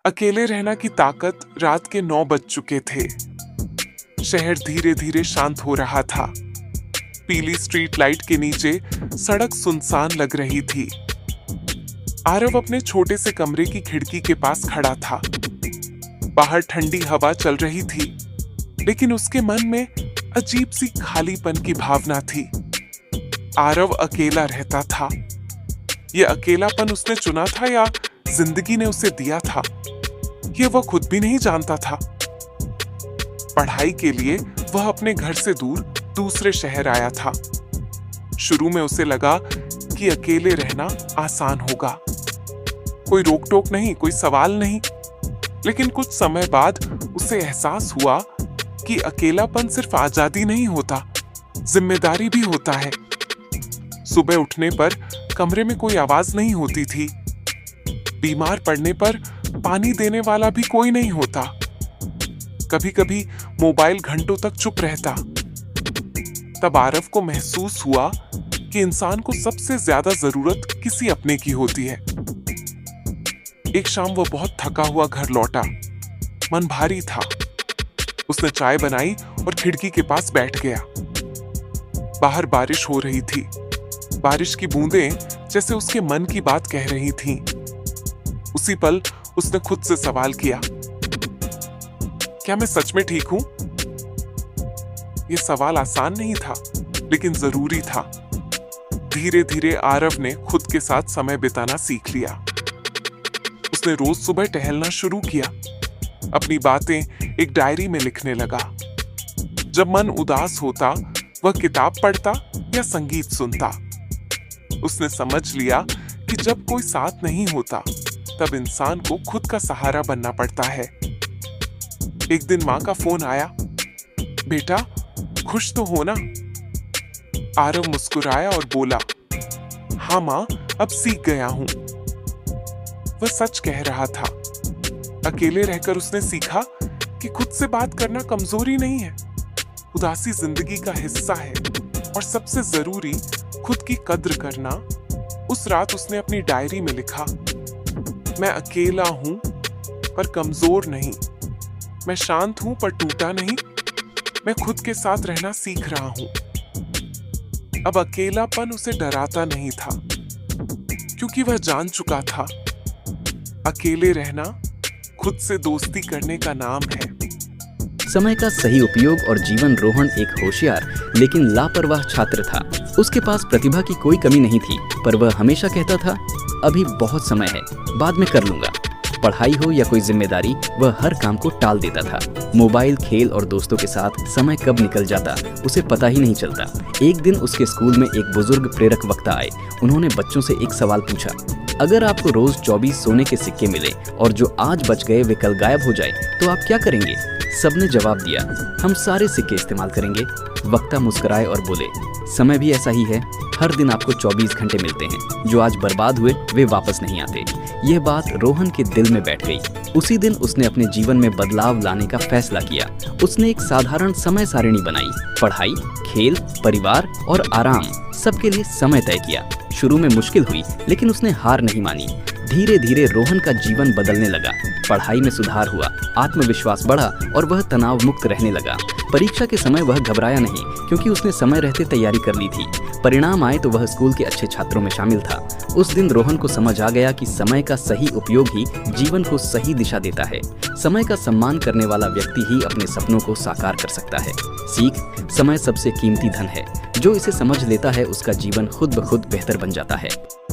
अकेले रहना की ताकत। रात के 9 बज चुके थे। शहर धीरे धीरे शांत हो रहा था। पीली स्ट्रीट लाइट के नीचे सड़क सुनसान लग रही थी। आरव अपने छोटे से कमरे की खिड़की के पास खड़ा था। बाहर ठंडी हवा चल रही थी, लेकिन उसके मन में अजीब सी खालीपन की भावना थी। आरव अकेला रहता था। यह अकेलापन उसने चुना था या जिंदगी ने उसे दिया था, यह वह खुद भी नहीं जानता था। पढ़ाई के लिए वह अपने घर से दूर दूसरे शहर आया था। शुरू में उसे लगा कि अकेले रहना आसान होगा, कोई रोक टोक नहीं, कोई सवाल नहीं। लेकिन कुछ समय बाद उसे एहसास हुआ कि अकेलापन सिर्फ आजादी नहीं होता, जिम्मेदारी भी होता है। सुबह उठने पर कमरे में कोई आवाज नहीं होती थी। बीमार पड़ने पर पानी देने वाला भी कोई नहीं होता। कभी कभी मोबाइल घंटों तक चुप रहता। तब आरव को महसूस हुआ कि इंसान को सबसे ज्यादा जरूरत किसी अपने की होती है। एक शाम वह बहुत थका हुआ घर लौटा। मन भारी था। उसने चाय बनाई और खिड़की के पास बैठ गया। बाहर बारिश हो रही थी। बारिश की बूंदें जैसे उसके मन की बात कह रही थीं। उसी पल उसने खुद से सवाल किया, क्या मैं सच में ठीक हूं? यह सवाल आसान नहीं था, लेकिन जरूरी था। धीरे धीरे आरव ने खुद के साथ समय बिताना सीख लिया। उसने रोज सुबह टहलना शुरू किया। अपनी बातें एक डायरी में लिखने लगा। जब मन उदास होता, वह किताब पढ़ता या संगीत सुनता। उसने समझ लिया कि जब कोई साथ नहीं होता, तब इंसान को खुद का सहारा बनना पड़ता है। एक दिन मां का फोन आया। बेटा, खुश तो हो ना? आरव मुस्कुराया और बोला, हाँ मां, अब सीख गया हूं। वह सच कह रहा था। अकेले रहकर उसने सीखा कि खुद से बात करना कमजोरी नहीं है, उदासी जिंदगी का हिस्सा है। और सबसे जरूरी, खुद की कद्र करना। उस रात उसने अपनी डायरी में लिखा, मैं अकेला हूं पर कमजोर नहीं, मैं शांत हूं पर टूटा नहीं, मैं खुद के साथ रहना सीख रहा हूं। अब अकेलापन उसे डराता नहीं था, क्योंकि वह जान चुका था, अकेले रहना खुद से दोस्ती करने का नाम है। समय का सही उपयोग और जीवन। रोहन एक होशियार लेकिन लापरवाह छात्र था। उसके पास प्रतिभा की कोई कमी नहीं थी, पर वह हमेशा कहता था, अभी बहुत समय है, बाद में कर लूंगा। पढ़ाई हो या कोई जिम्मेदारी, वह हर काम को टाल देता था। मोबाइल, खेल और दोस्तों के साथ समय कब निकल जाता उसे पता ही नहीं चलता। एक दिन उसके स्कूल में एक बुजुर्ग प्रेरक वक्ता आए। उन्होंने बच्चों से एक सवाल पूछा, अगर आपको रोज 24 सोने के सिक्के मिले और जो आज बच गए वे कल गायब हो जाए, तो आप क्या करेंगे? सबने जवाब दिया, हम सारे सिक्के इस्तेमाल करेंगे। वक्ता मुस्कुराए और बोले, समय भी ऐसा ही है, हर दिन आपको 24 घंटे मिलते हैं, जो आज बर्बाद हुए वे वापस नहीं आते। यह बात रोहन के दिल में बैठ गई। उसी दिन उसने अपने जीवन में बदलाव लाने का फैसला किया। उसने एक साधारण समय सारिणी बनाई। पढ़ाई, खेल, परिवार और आराम, सबके लिए समय तय किया। शुरू में मुश्किल हुई, लेकिन उसने हार नहीं मानी। धीरे धीरे रोहन का जीवन बदलने लगा। पढ़ाई में सुधार हुआ, आत्मविश्वास बढ़ा और वह तनाव मुक्त रहने लगा। परीक्षा के समय वह घबराया नहीं, क्योंकि उसने समय रहते तैयारी कर ली थी। परिणाम आए तो वह स्कूल के अच्छे छात्रों में शामिल था। उस दिन रोहन को समझ आ गया कि समय का सही उपयोग ही जीवन को सही दिशा देता है। समय का सम्मान करने वाला व्यक्ति ही अपने सपनों को साकार कर सकता है। सीख, समय सबसे कीमती धन है। जो इसे समझ लेता है, उसका जीवन खुद ब खुद बेहतर बन जाता है।